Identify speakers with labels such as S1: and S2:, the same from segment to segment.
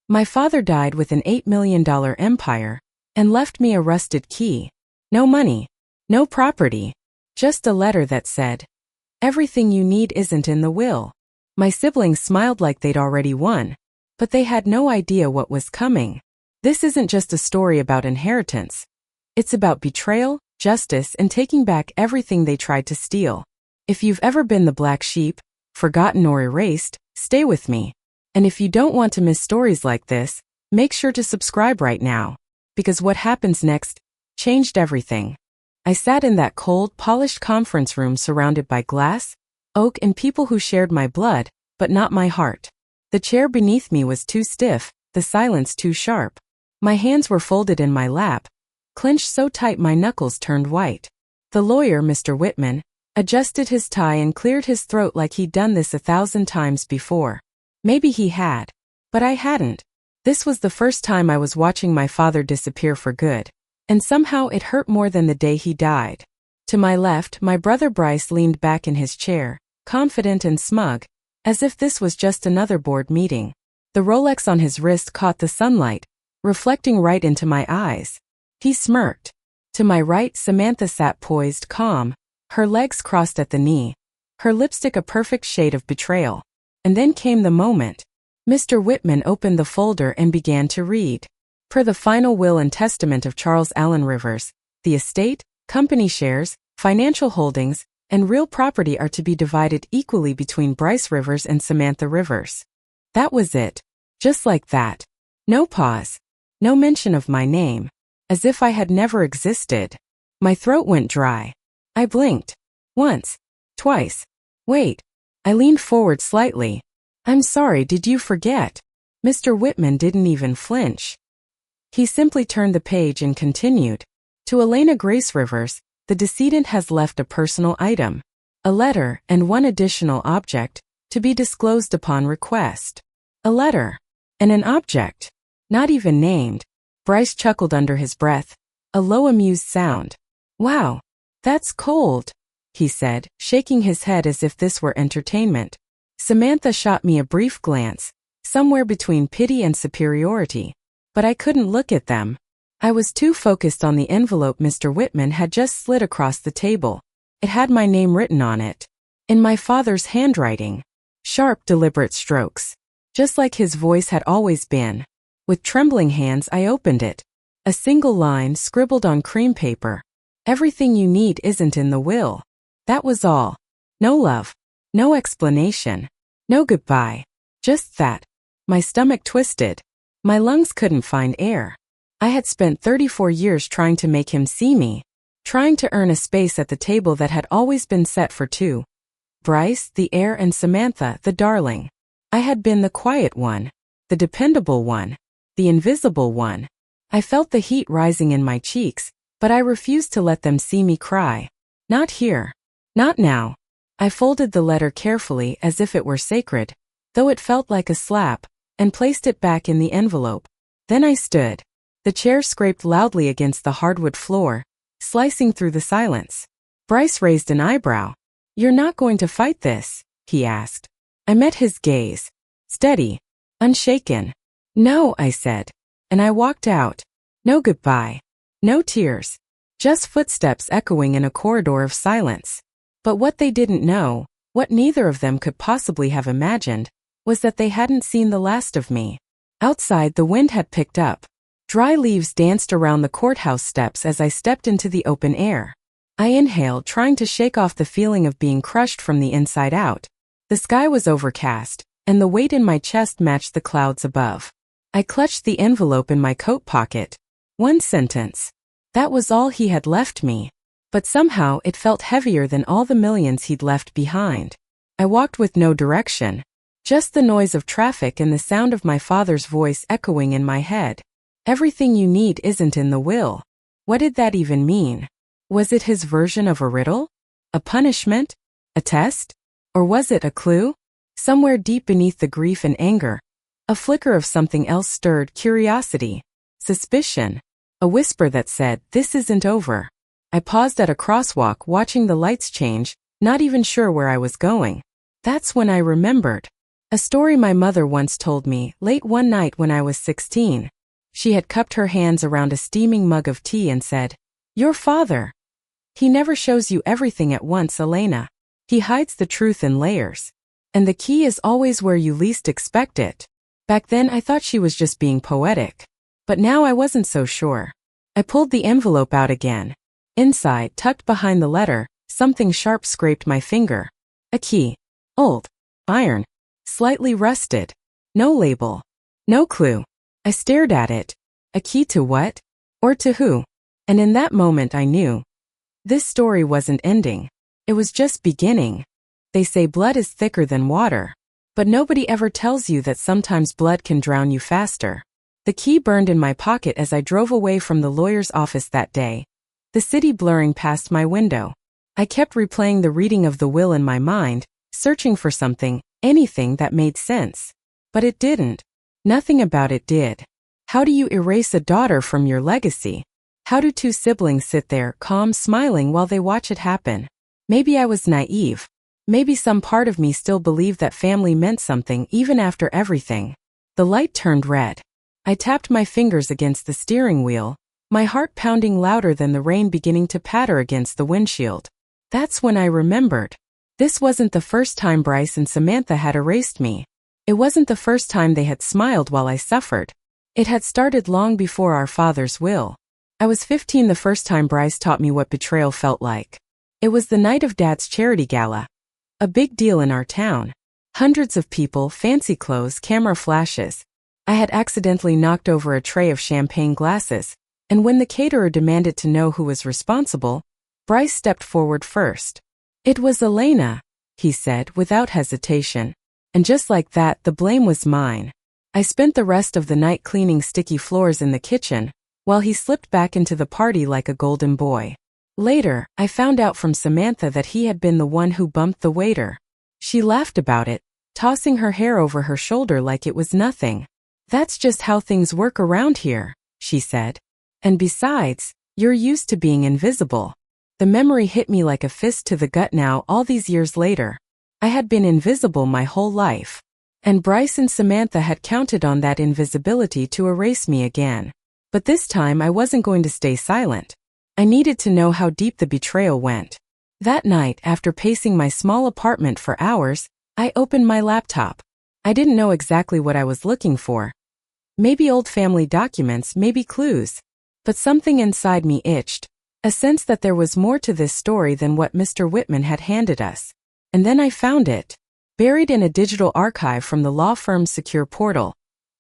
S1: My father died with an $8 million empire and left me a rusted key. No money, no property, just a letter that said, "Everything you need isn't in the will." My siblings smiled like they'd already won, but they had no idea what was coming. This isn't just a story about inheritance. It's about betrayal, justice, and taking back everything they tried to steal. If you've ever been the black sheep, forgotten or erased, stay with me. And if you don't want to miss stories like this, make sure to subscribe right now, because what happens next changed everything. I sat in that cold, polished conference room surrounded by glass, oak, and people who shared my blood, but not my heart. The chair beneath me was too stiff, the silence too sharp. My hands were folded in my lap, clenched so tight my knuckles turned white. The lawyer, Mr. Whitman, adjusted his tie and cleared his throat like he'd done this 1,000 times before. Maybe he had, but I hadn't. This was the first time I was watching my father disappear for good, and somehow it hurt more than the day he died. To my left, my brother Bryce leaned back in his chair, confident and smug, as if this was just another board meeting. The Rolex on his wrist caught the sunlight, reflecting right into my eyes. He smirked. To my right, Samantha sat poised, calm, her legs crossed at the knee, her lipstick a perfect shade of betrayal. And then came the moment. Mr. Whitman opened the folder and began to read. Per the final will and testament of Charles Allen Rivers, the estate, company shares, financial holdings, and real property are to be divided equally between Bryce Rivers and Samantha Rivers. That was it. Just like that. No pause. No mention of my name. As if I had never existed. My throat went dry. I blinked. Once. Twice. Wait. I leaned forward slightly. "I'm sorry, did you forget?" Mr. Whitman didn't even flinch. He simply turned the page and continued. To Elena Grace Rivers, the decedent has left a personal item, a letter and one additional object, to be disclosed upon request. A letter. And an object. Not even named. Bryce chuckled under his breath, a low amused sound. "Wow, that's cold," he said, shaking his head as if this were entertainment. Samantha shot me a brief glance, somewhere between pity and superiority, but I couldn't look at them. I was too focused on the envelope Mr. Whitman had just slid across the table. It had my name written on it. In my father's handwriting. Sharp, deliberate strokes. Just like his voice had always been. With trembling hands I opened it. A single line scribbled on cream paper. "Everything you need isn't in the will." That was all. No love. No explanation. No goodbye. Just that. My stomach twisted. My lungs couldn't find air. I had spent 34 years trying to make him see me. Trying to earn a space at the table that had always been set for two. Bryce, the heir, and Samantha, the darling. I had been the quiet one. The dependable one. The invisible one. I felt the heat rising in my cheeks, but I refused to let them see me cry. Not here. Not now. I folded the letter carefully as if it were sacred, though it felt like a slap, and placed it back in the envelope. Then I stood. The chair scraped loudly against the hardwood floor, slicing through the silence. Bryce raised an eyebrow. "You're not going to fight this?" he asked. I met his gaze. Steady. Unshaken. "No," I said. And I walked out. No goodbye. No tears. Just footsteps echoing in a corridor of silence. But what they didn't know, what neither of them could possibly have imagined, was that they hadn't seen the last of me. Outside, the wind had picked up. Dry leaves danced around the courthouse steps as I stepped into the open air. I inhaled, trying to shake off the feeling of being crushed from the inside out. The sky was overcast, and the weight in my chest matched the clouds above. I clutched the envelope in my coat pocket. One sentence. That was all he had left me. But somehow it felt heavier than all the millions he'd left behind. I walked with no direction. Just the noise of traffic and the sound of my father's voice echoing in my head. Everything you need isn't in the will. What did that even mean? Was it his version of a riddle? A punishment? A test? Or was it a clue? Somewhere deep beneath the grief and anger, a flicker of something else stirred curiosity, suspicion, a whisper that said, "This isn't over." I paused at a crosswalk, watching the lights change, not even sure where I was going. That's when I remembered. A story my mother once told me late one night when I was 16. She had cupped her hands around a steaming mug of tea and said, "Your father. He never shows you everything at once, Elena. He hides the truth in layers. And the key is always where you least expect it." Back then I thought she was just being poetic. But now I wasn't so sure. I pulled the envelope out again. Inside, tucked behind the letter, something sharp scraped my finger. A key. Old. Iron. Slightly rusted. No label. No clue. I stared at it. A key to what? Or to who? And in that moment I knew. This story wasn't ending. It was just beginning. They say blood is thicker than water. But nobody ever tells you that sometimes blood can drown you faster. The key burned in my pocket as I drove away from the lawyer's office that day, the city blurring past my window. I kept replaying the reading of the will in my mind, searching for something, anything that made sense. But it didn't. Nothing about it did. How do you erase a daughter from your legacy? How do two siblings sit there, calm, smiling while they watch it happen? Maybe I was naive. Maybe some part of me still believed that family meant something even after everything. The light turned red. I tapped my fingers against the steering wheel, my heart pounding louder than the rain beginning to patter against the windshield. That's when I remembered. This wasn't the first time Bryce and Samantha had erased me. It wasn't the first time they had smiled while I suffered. It had started long before our father's will. I was 15 the first time Bryce taught me what betrayal felt like. It was the night of Dad's charity gala. A big deal in our town. Hundreds of people, fancy clothes, camera flashes. I had accidentally knocked over a tray of champagne glasses, and when the caterer demanded to know who was responsible, Bryce stepped forward first. "It was Elena," he said without hesitation. And just like that, the blame was mine. I spent the rest of the night cleaning sticky floors in the kitchen, while he slipped back into the party like a golden boy. Later, I found out from Samantha that he had been the one who bumped the waiter. She laughed about it, tossing her hair over her shoulder like it was nothing. "That's just how things work around here," she said. "And besides, you're used to being invisible." The memory hit me like a fist to the gut now all these years later. I had been invisible my whole life. And Bryce and Samantha had counted on that invisibility to erase me again. But this time I wasn't going to stay silent. I needed to know how deep the betrayal went. That night, after pacing my small apartment for hours, I opened my laptop. I didn't know exactly what I was looking for. Maybe old family documents, maybe clues. But something inside me itched, a sense that there was more to this story than what Mr. Whitman had handed us. And then I found it, buried in a digital archive from the law firm's secure portal.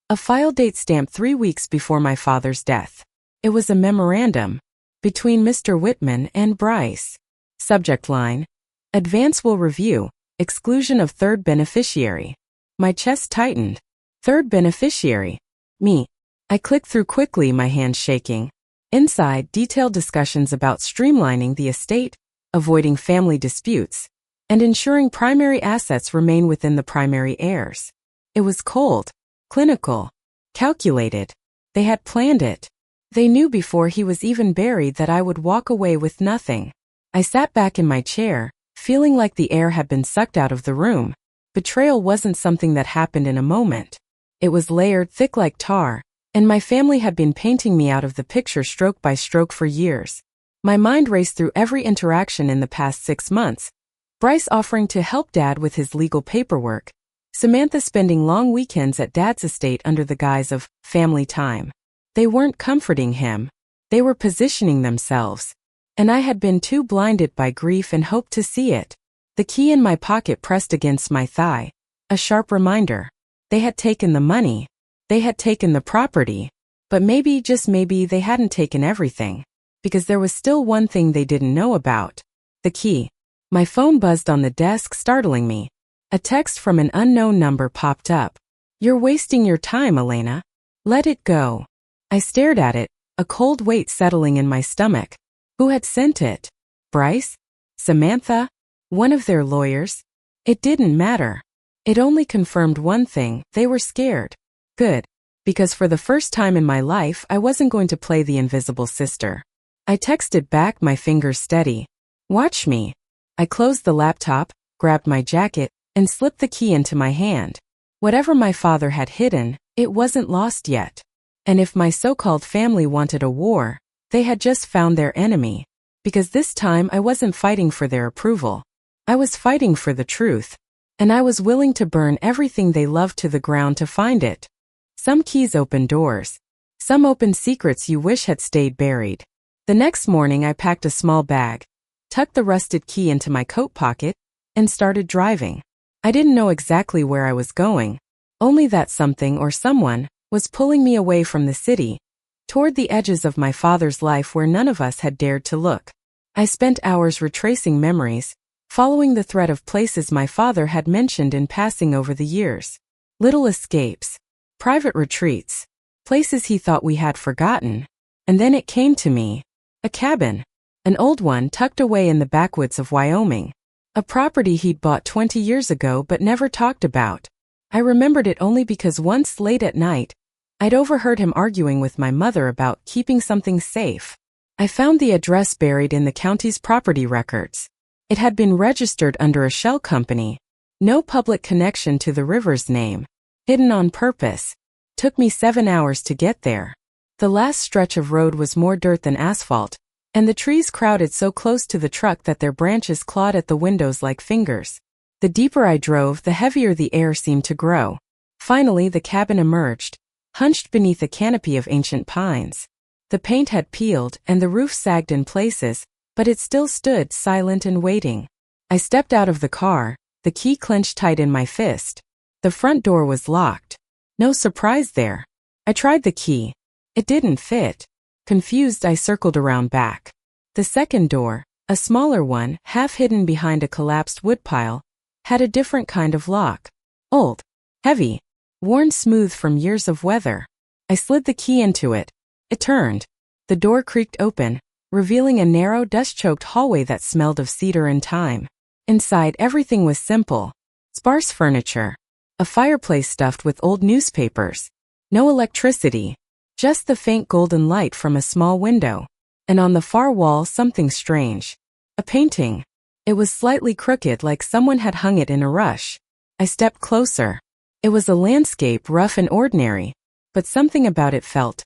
S1: A file date stamped 3 weeks before my father's death. It was a memorandum between Mr. Whitman and Bryce. Subject line: Advance will review, exclusion of third beneficiary. My chest tightened. Third beneficiary? Me. I clicked through quickly, my hands shaking. Inside, detailed discussions about streamlining the estate, avoiding family disputes, and ensuring primary assets remain within the primary heirs. It was cold, clinical, calculated. They had planned it. They knew before he was even buried that I would walk away with nothing. I sat back in my chair, feeling like the air had been sucked out of the room. Betrayal wasn't something that happened in a moment. It was layered thick like tar, and my family had been painting me out of the picture stroke by stroke for years. My mind raced through every interaction in the past 6 months. Bryce offering to help Dad with his legal paperwork. Samantha spending long weekends at Dad's estate under the guise of family time. They weren't comforting him. They were positioning themselves. And I had been too blinded by grief and hope to see it. The key in my pocket pressed against my thigh. A sharp reminder. They had taken the money. They had taken the property. But maybe, just maybe, they hadn't taken everything. Because there was still one thing they didn't know about. The key. My phone buzzed on the desk, startling me. A text from an unknown number popped up. "You're wasting your time, Elena. Let it go." I stared at it, a cold weight settling in my stomach. Who had sent it? Bryce? Samantha? One of their lawyers? It didn't matter. It only confirmed one thing: they were scared. Good. Because for the first time in my life, I wasn't going to play the invisible sister. I texted back, my fingers steady. "Watch me." I closed the laptop, grabbed my jacket, and slipped the key into my hand. Whatever my father had hidden, it wasn't lost yet. And if my so-called family wanted a war, they had just found their enemy. Because this time I wasn't fighting for their approval. I was fighting for the truth. And I was willing to burn everything they loved to the ground to find it. Some keys open doors. Some open secrets you wish had stayed buried. The next morning I packed a small bag, tucked the rusted key into my coat pocket, and started driving. I didn't know exactly where I was going, only that something or someone was pulling me away from the city, toward the edges of my father's life where none of us had dared to look. I spent hours retracing memories, following the thread of places my father had mentioned in passing over the years. Little escapes, private retreats, places he thought we had forgotten. And then it came to me. A cabin. An old one tucked away in the backwoods of Wyoming. A property he'd bought 20 years ago but never talked about. I remembered it only because once late at night, I'd overheard him arguing with my mother about keeping something safe. I found the address buried in the county's property records. It had been registered under a shell company. No public connection to the river's name. Hidden on purpose. Took me 7 hours to get there. The last stretch of road was more dirt than asphalt, and the trees crowded so close to the truck that their branches clawed at the windows like fingers. The deeper I drove, the heavier the air seemed to grow. Finally, the cabin emerged, hunched beneath a canopy of ancient pines. The paint had peeled and the roof sagged in places, but it still stood silent and waiting. I stepped out of the car, the key clenched tight in my fist. The front door was locked. No surprise there. I tried the key. It didn't fit. Confused, I circled around back. The second door, a smaller one, half hidden behind a collapsed woodpile, had a different kind of lock. Old, heavy, worn smooth from years of weather. I slid the key into it. It turned. The door creaked open, revealing a narrow, dust-choked hallway that smelled of cedar and thyme. Inside, everything was simple. Sparse furniture. A fireplace stuffed with old newspapers. No electricity. Just the faint golden light from a small window. And on the far wall, something strange. A painting. It was slightly crooked, like someone had hung it in a rush. I stepped closer. It was a landscape, rough and ordinary, but something about it felt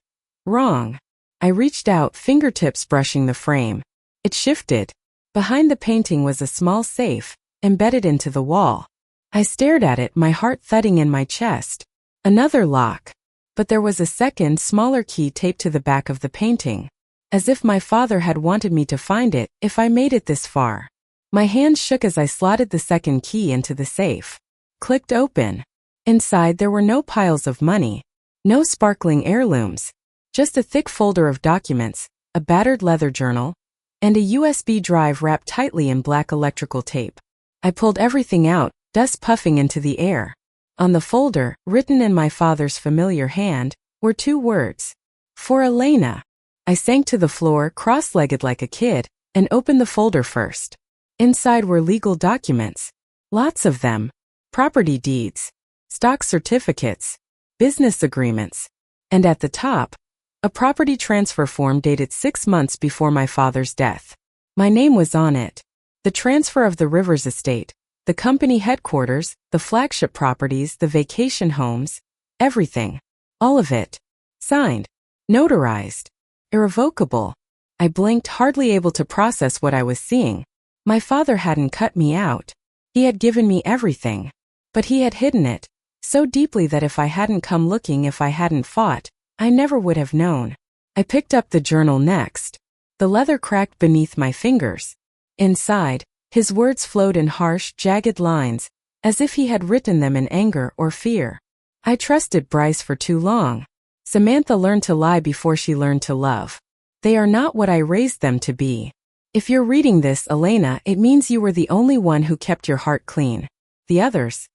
S1: wrong. I reached out, fingertips brushing the frame. It shifted. Behind the painting was a small safe, embedded into the wall. I stared at it, my heart thudding in my chest. Another lock. But there was a second, smaller key taped to the back of the painting. As if my father had wanted me to find it if I made it this far. My hands shook as I slotted the second key into the safe. Clicked open. Inside there were no piles of money. No sparkling heirlooms. Just a thick folder of documents, a battered leather journal, and a USB drive wrapped tightly in black electrical tape. I pulled everything out, dust puffing into the air. On the folder, written in my father's familiar hand, were 2 words. For Elena. I sank to the floor, cross-legged like a kid, and opened the folder first. Inside were legal documents. Lots of them. Property deeds. Stock certificates. Business agreements. And at the top, a property transfer form dated 6 months before my father's death. My name was on it. The transfer of the Rivers estate, the company headquarters, the flagship properties, the vacation homes, everything. All of it. Signed. Notarized. Irrevocable. I blinked, hardly able to process what I was seeing. My father hadn't cut me out. He had given me everything. But he had hidden it, so deeply that if I hadn't come looking, if I hadn't fought, I never would have known. I picked up the journal next. The leather cracked beneath my fingers. Inside, his words flowed in harsh, jagged lines, as if he had written them in anger or fear. I trusted Bryce for too long. Samantha learned to lie before she learned to love. They are not what I raised them to be. If you're reading this, Elena, it means you were the only one who kept your heart clean. The others,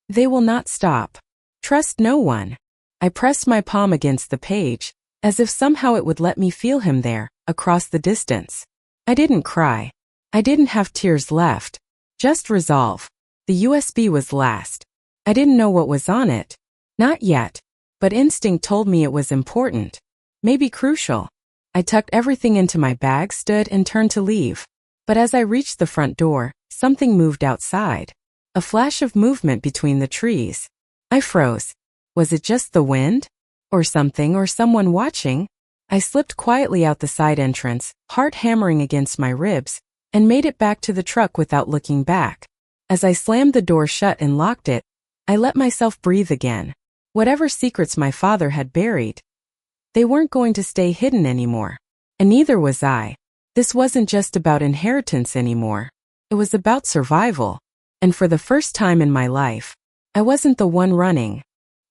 S1: they will not stop. Trust no one. I pressed my palm against the page, as if somehow it would let me feel him there, across the distance. I didn't cry. I didn't have tears left. Just resolve. The USB was last. I didn't know what was on it. Not yet. But instinct told me it was important. Maybe crucial. I tucked everything into my bag, stood and turned to leave. But as I reached the front door, something moved outside. A flash of movement between the trees. I froze. Was it just the wind? Or something or someone watching? I slipped quietly out the side entrance, heart hammering against my ribs, and made it back to the truck without looking back. As I slammed the door shut and locked it, I let myself breathe again. Whatever secrets my father had buried, they weren't going to stay hidden anymore. And neither was I. This wasn't just about inheritance anymore. It was about survival. And for the first time in my life, I wasn't the one running.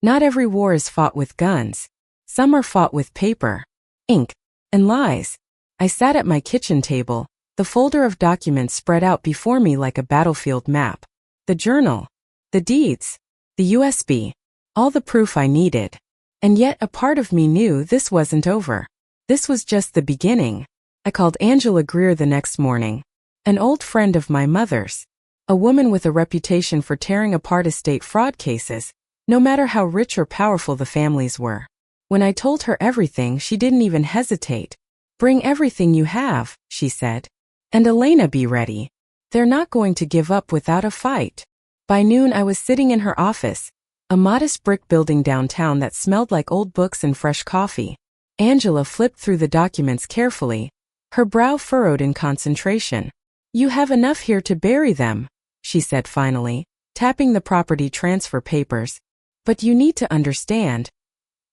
S1: Not every war is fought with guns. Some are fought with paper, ink, and lies. I sat at my kitchen table, the folder of documents spread out before me like a battlefield map. The journal, the deeds, the USB, all the proof I needed. And yet a part of me knew this wasn't over. This was just the beginning. I called Angela Greer the next morning, an old friend of my mother's, a woman with a reputation for tearing apart estate fraud cases, no matter how rich or powerful the families were. When I told her everything, she didn't even hesitate. Bring everything you have, she said. And Elena, be ready. They're not going to give up without a fight. By noon I was sitting in her office, a modest brick building downtown that smelled like old books and fresh coffee. Angela flipped through the documents carefully, her brow furrowed in concentration. You have enough here to bury them, she said finally, tapping the property transfer papers. But you need to understand.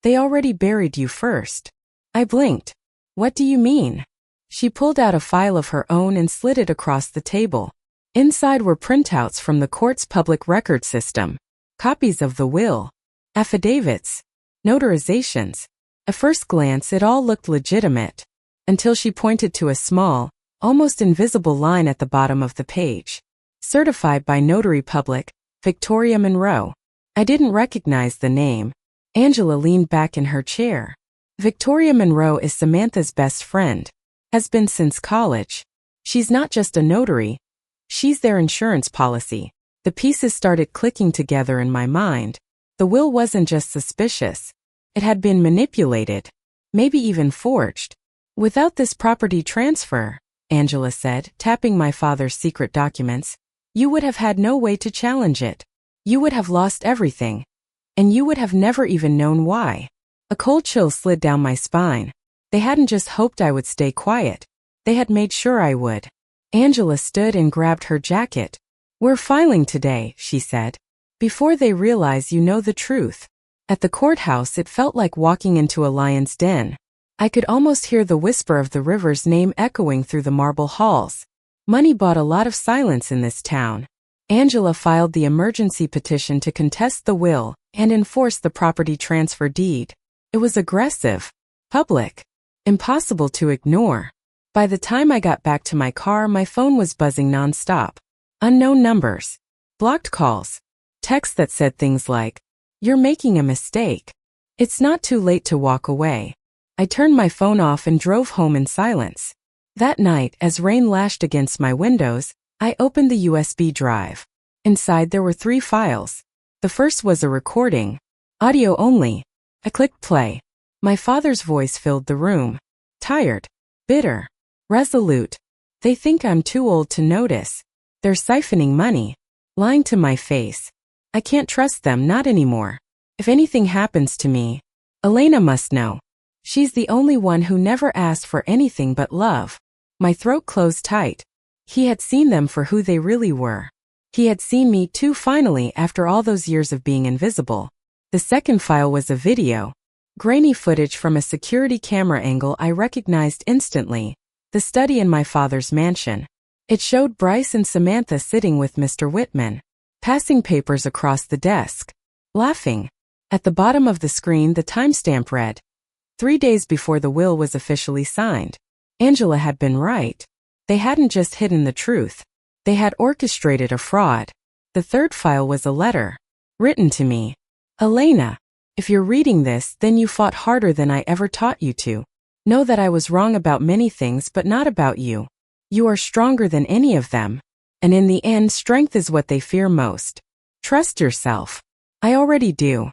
S1: They already buried you first. I blinked. What do you mean? She pulled out a file of her own and slid it across the table. Inside were printouts from the court's public record system, copies of the will, affidavits, notarizations. At first glance it all looked legitimate, until she pointed to a small, almost invisible line at the bottom of the page. Certified by Notary Public, Victoria Monroe. I didn't recognize the name. Angela leaned back in her chair. Victoria Monroe is Samantha's best friend. Has been since college. She's not just a notary. She's their insurance policy. The pieces started clicking together in my mind. The will wasn't just suspicious. It had been manipulated. Maybe even forged. Without this property transfer, Angela said, tapping my father's secret documents, you would have had no way to challenge it. You would have lost everything. And you would have never even known why. A cold chill slid down my spine. They hadn't just hoped I would stay quiet. They had made sure I would. Angela stood and grabbed her jacket. We're filing today, she said. Before they realize you know the truth. At the courthouse it felt like walking into a lion's den. I could almost hear the whisper of the river's name echoing through the marble halls. Money bought a lot of silence in this town. Angela filed the emergency petition to contest the will and enforce the property transfer deed. It was aggressive, public, impossible to ignore. By the time I got back to my car, my phone was buzzing nonstop. Unknown numbers, blocked calls, texts that said things like, "You're making a mistake. It's not too late to walk away." I turned my phone off and drove home in silence. That night, as rain lashed against my windows, I opened the USB drive. Inside there were 3 files. The first was a recording, audio only. I clicked play. My father's voice filled the room. Tired, bitter, resolute. They think I'm too old to notice. They're siphoning money, lying to my face. I can't trust them, not anymore. If anything happens to me, Elena must know. She's the only one who never asked for anything but love. My throat closed tight. He had seen them for who they really were. He had seen me too finally after all those years of being invisible. The second file was a video. Grainy footage from a security camera angle I recognized instantly. The study in my father's mansion. It showed Bryce and Samantha sitting with Mr. Whitman, passing papers across the desk, laughing. At the bottom of the screen the timestamp read, 3 days before the will was officially signed. Angela had been right. They hadn't just hidden the truth. They had orchestrated a fraud. The third file was a letter, written to me. Elena, if you're reading this, then you fought harder than I ever taught you to. Know that I was wrong about many things but not about you. You are stronger than any of them. And in the end, strength is what they fear most. Trust yourself. I already do.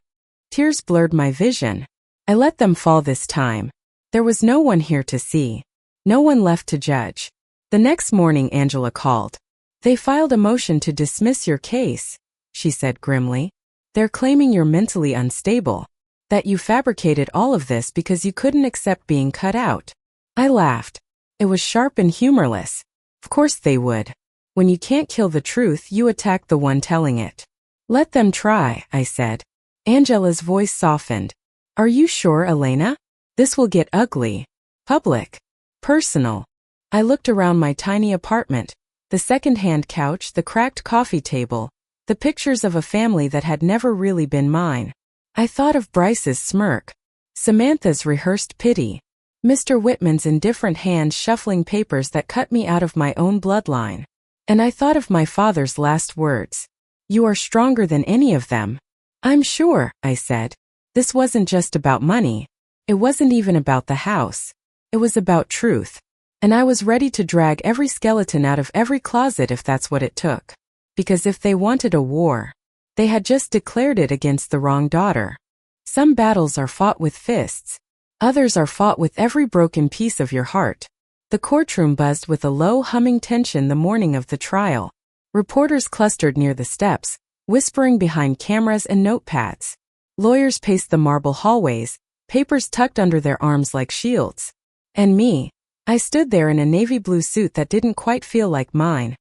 S1: Tears blurred my vision. I let them fall this time. There was no one here to see. No one left to judge. The next morning Angela called. They filed a motion to dismiss your case, she said grimly. They're claiming you're mentally unstable, that you fabricated all of this because you couldn't accept being cut out. I laughed. It was sharp and humorless. Of course they would. When you can't kill the truth, you attack the one telling it. Let them try, I said. Angela's voice softened. Are you sure, Elena? This will get ugly. Public. Personal. I looked around my tiny apartment, the second-hand couch, the cracked coffee table, the pictures of a family that had never really been mine. I thought of Bryce's smirk, Samantha's rehearsed pity, Mr. Whitman's indifferent hands shuffling papers that cut me out of my own bloodline. And I thought of my father's last words. You are stronger than any of them. I'm sure, I said. This wasn't just about money. It wasn't even about the house. It was about truth. And I was ready to drag every skeleton out of every closet if that's what it took. Because if they wanted a war, they had just declared it against the wrong daughter. Some battles are fought with fists. Others are fought with every broken piece of your heart. The courtroom buzzed with a low humming tension the morning of the trial. Reporters clustered near the steps, whispering behind cameras and notepads. Lawyers paced the marble hallways, papers tucked under their arms like shields. And me, I stood there in a navy blue suit that didn't quite feel like mine,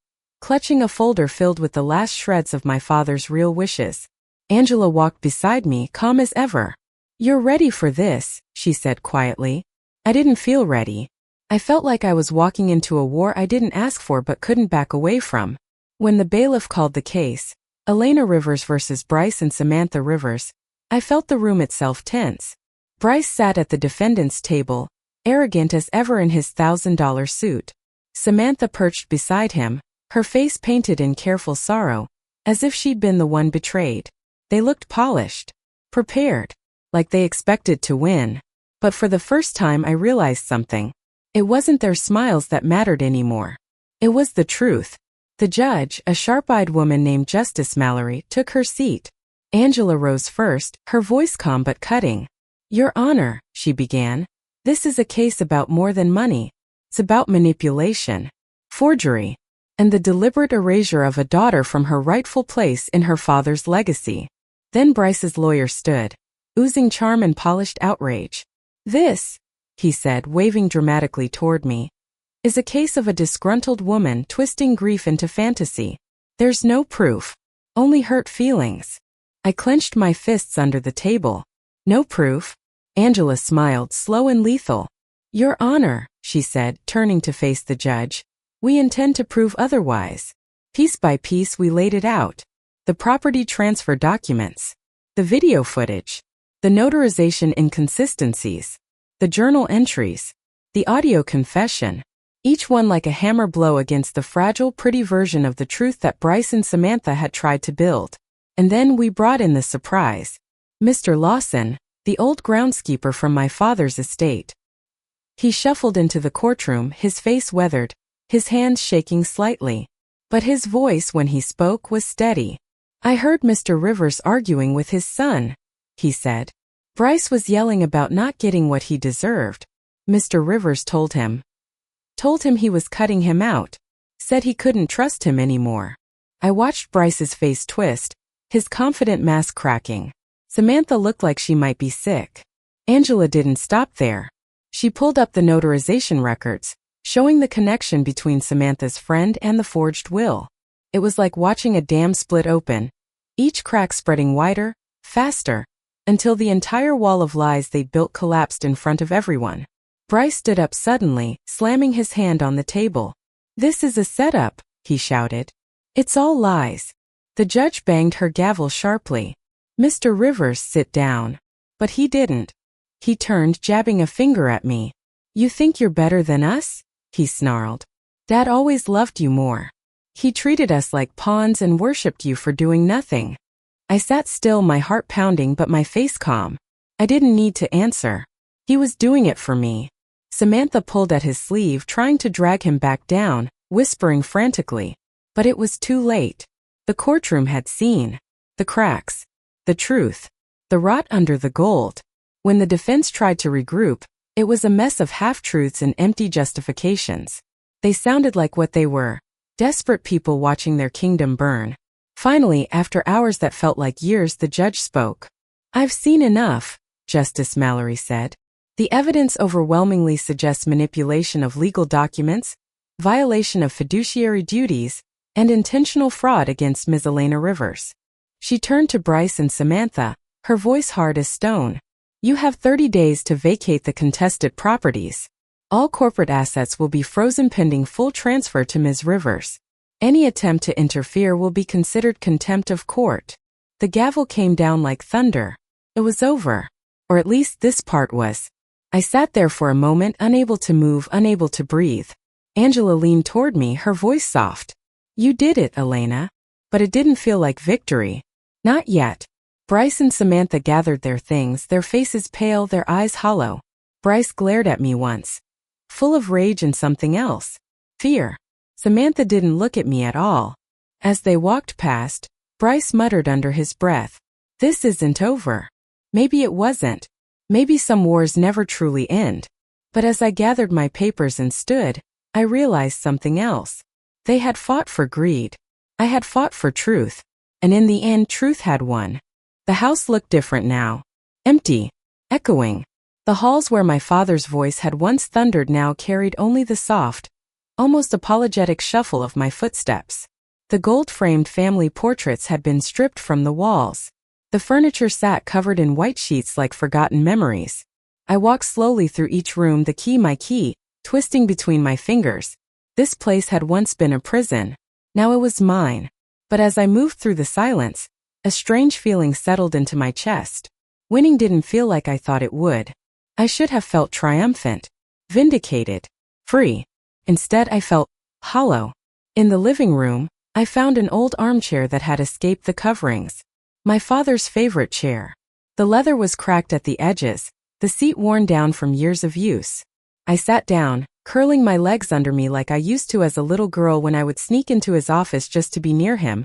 S1: clutching a folder filled with the last shreds of my father's real wishes. Angela walked beside me, calm as ever. You're ready for this, she said quietly. I didn't feel ready. I felt like I was walking into a war I didn't ask for but couldn't back away from. When the bailiff called the case, Elena Rivers versus Bryce and Samantha Rivers, I felt the room itself tense. Bryce sat at the defendant's table, arrogant as ever in his $1,000 suit. Samantha perched beside him, her face painted in careful sorrow, as if she'd been the one betrayed. They looked polished, prepared, like they expected to win. But for the first time I realized something. It wasn't their smiles that mattered anymore. It was the truth. The judge, a sharp-eyed woman named Justice Mallory, took her seat. Angela rose first, her voice calm but cutting. Your Honor, she began, this is a case about more than money. It's about manipulation, forgery, and the deliberate erasure of a daughter from her rightful place in her father's legacy. Then Bryce's lawyer stood, oozing charm and polished outrage. This, he said, waving dramatically toward me, is a case of a disgruntled woman twisting grief into fantasy. There's no proof, only hurt feelings. I clenched my fists under the table. No proof? Angela smiled, slow and lethal. Your Honor, she said, turning to face the judge, we intend to prove otherwise. Piece by piece we laid it out. The property transfer documents, the video footage, the notarization inconsistencies, the journal entries, the audio confession, each one like a hammer blow against the fragile, pretty version of the truth that Bryce and Samantha had tried to build. And then we brought in the surprise. Mr. Lawson, the old groundskeeper from my father's estate. He shuffled into the courtroom, his face weathered, his hands shaking slightly. But his voice when he spoke was steady. I heard Mr. Rivers arguing with his son, he said. Bryce was yelling about not getting what he deserved. Mr. Rivers told him he was cutting him out, said he couldn't trust him anymore. I watched Bryce's face twist, his confident mask cracking. Samantha looked like she might be sick. Angela didn't stop there. She pulled up the notarization records, showing the connection between Samantha's friend and the forged will. It was like watching a dam split open, each crack spreading wider, faster, until the entire wall of lies they'd built collapsed in front of everyone. Bryce stood up suddenly, slamming his hand on the table. This is a setup, he shouted. It's all lies. The judge banged her gavel sharply. Mr. Rivers, sit down. But he didn't. He turned, jabbing a finger at me. You think you're better than us? He snarled. Dad always loved you more. He treated us like pawns and worshipped you for doing nothing. I sat still, my heart pounding but my face calm. I didn't need to answer. He was doing it for me. Samantha pulled at his sleeve, trying to drag him back down, whispering frantically. But it was too late. The courtroom had seen the cracks, the truth, the rot under the gold. When the defense tried to regroup, it was a mess of half-truths and empty justifications. They sounded like what they were, desperate people watching their kingdom burn. Finally, after hours that felt like years, the judge spoke. "I've seen enough," Justice Mallory said. "The evidence overwhelmingly suggests manipulation of legal documents, violation of fiduciary duties, and intentional fraud against Ms. Elena Rivers." She turned to Bryce and Samantha, her voice hard as stone. "You have 30 days to vacate the contested properties. All corporate assets will be frozen pending full transfer to Ms. Rivers. Any attempt to interfere will be considered contempt of court." The gavel came down like thunder. It was over. Or at least this part was. I sat there for a moment, unable to move, unable to breathe. Angela leaned toward me, her voice soft. "You did it, Elena." But it didn't feel like victory. Not yet. Bryce and Samantha gathered their things, their faces pale, their eyes hollow. Bryce glared at me once, full of rage and something else. Fear. Samantha didn't look at me at all. As they walked past, Bryce muttered under his breath, "This isn't over." Maybe it wasn't. Maybe some wars never truly end. But as I gathered my papers and stood, I realized something else. They had fought for greed. I had fought for truth. And in the end, truth had won. The house looked different now. Empty. Echoing. The halls where my father's voice had once thundered now carried only the soft, almost apologetic shuffle of my footsteps. The gold-framed family portraits had been stripped from the walls. The furniture sat covered in white sheets like forgotten memories. I walked slowly through each room, the key my key, twisting between my fingers. This place had once been a prison. Now it was mine. But as I moved through the silence, a strange feeling settled into my chest. Winning didn't feel like I thought it would. I should have felt triumphant, vindicated, free. Instead, I felt hollow. In the living room, I found an old armchair that had escaped the coverings. My father's favorite chair. The leather was cracked at the edges, the seat worn down from years of use. I sat down, curling my legs under me like I used to as a little girl when I would sneak into his office just to be near him,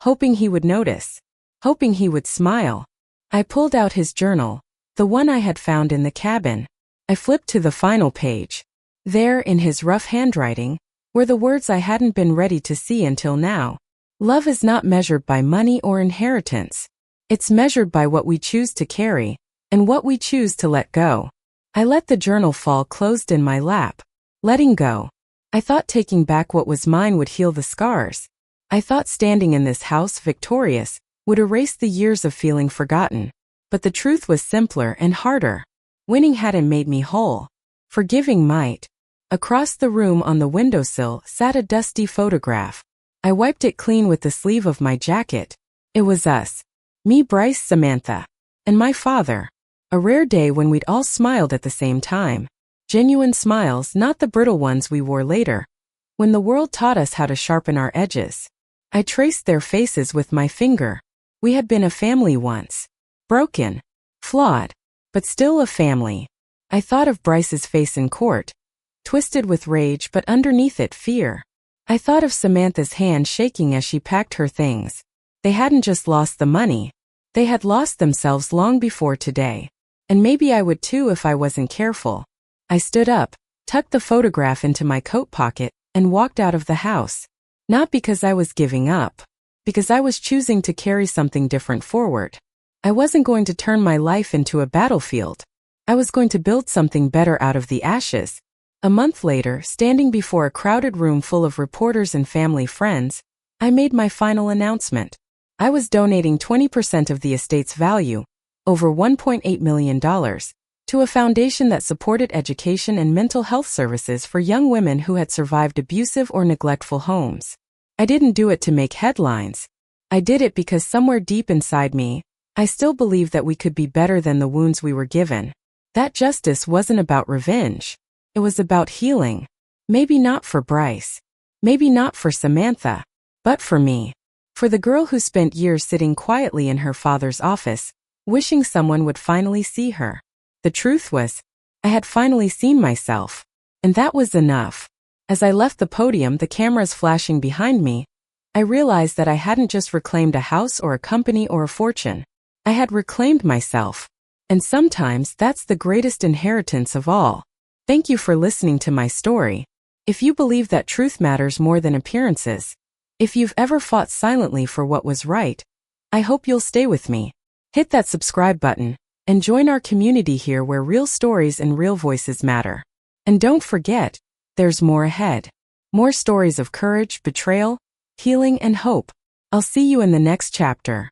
S1: hoping he would notice, hoping he would smile. I pulled out his journal, the one I had found in the cabin. I flipped to the final page. There, in his rough handwriting, were the words I hadn't been ready to see until now. Love is not measured by money or inheritance. It's measured by what we choose to carry, and what we choose to let go. I let the journal fall closed in my lap. Letting go. I thought taking back what was mine would heal the scars. I thought standing in this house victorious would erase the years of feeling forgotten. But the truth was simpler and harder. Winning hadn't made me whole. Forgiving might. Across the room on the windowsill sat a dusty photograph. I wiped it clean with the sleeve of my jacket. It was us. Me, Bryce, Samantha. And my father. A rare day when we'd all smiled at the same time. Genuine smiles, not the brittle ones we wore later. When the world taught us how to sharpen our edges. I traced their faces with my finger. We had been a family once. Broken. Flawed. But still a family. I thought of Bryce's face in court. Twisted with rage, but underneath it fear. I thought of Samantha's hand shaking as she packed her things. They hadn't just lost the money. They had lost themselves long before today. And maybe I would too if I wasn't careful. I stood up, tucked the photograph into my coat pocket, and walked out of the house. Not because I was giving up. Because I was choosing to carry something different forward. I wasn't going to turn my life into a battlefield. I was going to build something better out of the ashes. A month later, standing before a crowded room full of reporters and family friends, I made my final announcement. I was donating 20% of the estate's value, over $1.8 million, to a foundation that supported education and mental health services for young women who had survived abusive or neglectful homes. I didn't do it to make headlines. I did it because somewhere deep inside me, I still believed that we could be better than the wounds we were given. That justice wasn't about revenge. It was about healing. Maybe not for Bryce. Maybe not for Samantha. But for me. For the girl who spent years sitting quietly in her father's office, wishing someone would finally see her. The truth was, I had finally seen myself. And that was enough. As I left the podium, the cameras flashing behind me, I realized that I hadn't just reclaimed a house or a company or a fortune. I had reclaimed myself. And sometimes that's the greatest inheritance of all. Thank you for listening to my story. If you believe that truth matters more than appearances, If you've ever fought silently for what was right, I hope you'll stay with me. Hit that subscribe button and join our community here where real stories and real voices matter. And don't forget, there's more ahead. More stories of courage, betrayal, healing, and hope. I'll see you in the next chapter.